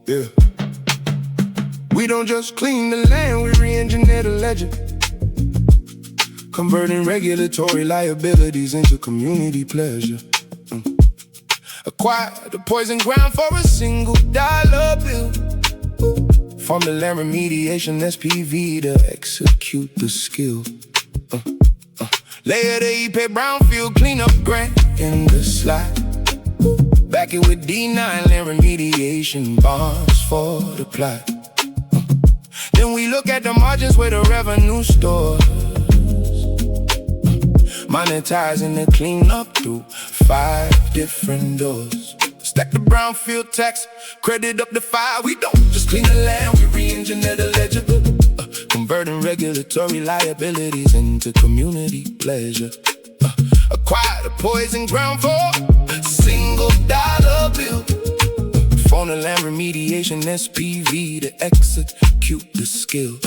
Yeah. We don't just clean the land, we re-engineer the ledger, converting regulatory liabilities into community pleasure. Acquire the poison ground for a single dollar bill. From the Land Remediation SPV to execute the skill. Layer the State Brownfield cleanup grant in the slide. Back it with D9 Land Remediation bonds for the plot. Then we look at the margins where the revenue stores. Monetizing the cleanup through 5 different doors. Stack the brownfield tax credit up to 5. We don't just clean the land, we re-engineer the ledger, converting regulatory liabilities into community pleasure. Acquire the poison ground for a single dollar bill. From the Land Remediation SPV to execute the skill.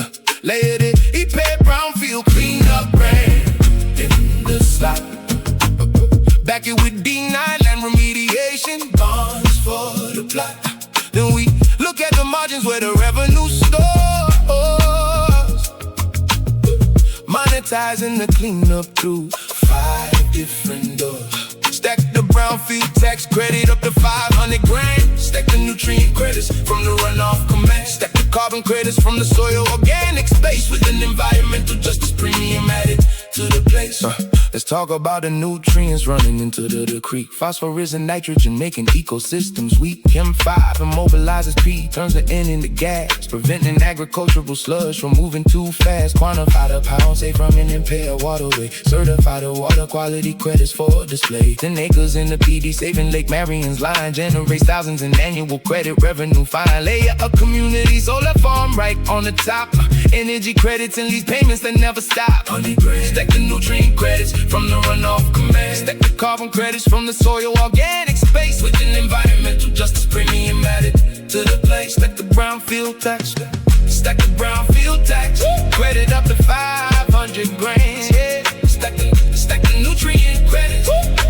Layer the impaired brownfield cleanup brand in the slot. Back it with D9 Land Remediation bonds for the plot. Then we look at the margins where the revenue stores. Monetizing the cleanup through 5 different doors. Stack the brownfield tax credit up to 500 grand. Stack the nutrient credits from the runoff command. Stack the carbon credits from the soil organic space with an environmental justice premium added to the place. Let's talk about the nutrients running into the creek. Phosphorus and nitrogen making ecosystems weak. Chem5 immobilizes P, turns the N into gas, preventing agricultural sludge from moving too fast. Quantify the pound safe from an impaired waterway. Certify the water quality credits for display. 10 acres in the PD saving Lake Marion's line. Generates thousands in annual credit revenue. Fine layer a community solar farm right on the top. Energy credits and lease payments that never stop. 100 grand. Stack the nutrient credits from the runoff command. Stack the carbon credits from the soil organic space with an environmental justice premium added to the place. Stack the brownfield tax. Stack the brownfield tax credit up to 500 grand. Yeah. Stack the nutrient credits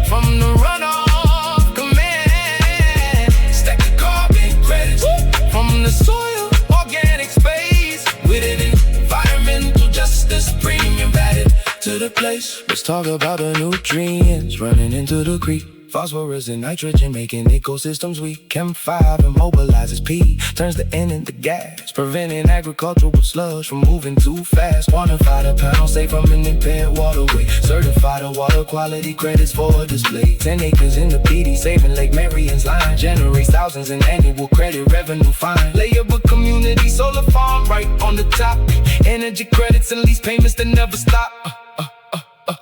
from the runoff command. Stack the carbon credits from the soil organic space with an environmental justice premium added to the place. Let's talk about the nutrients running into the creek. Phosphorus and nitrogen making ecosystems weak. Chem5 immobilizes P, turns the N into gas, preventing agricultural sludge from moving too fast. Quantify the pound safe from an impaired waterway. Certify the water quality credits for display. 10 acres in the PD saving Lake Marion's line. Generates thousands in annual credit revenue. Fine layer a community solar farm right on the top. Energy credits and lease payments that never stop.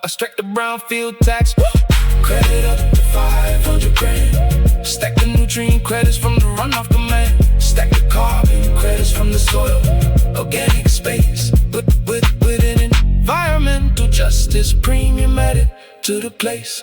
Stack the brownfield tax credit up to 500 grand. Stack the nutrient credits from the runoff command. Stack the carbon credits from the soil organic space with an environmental justice premium added to the place.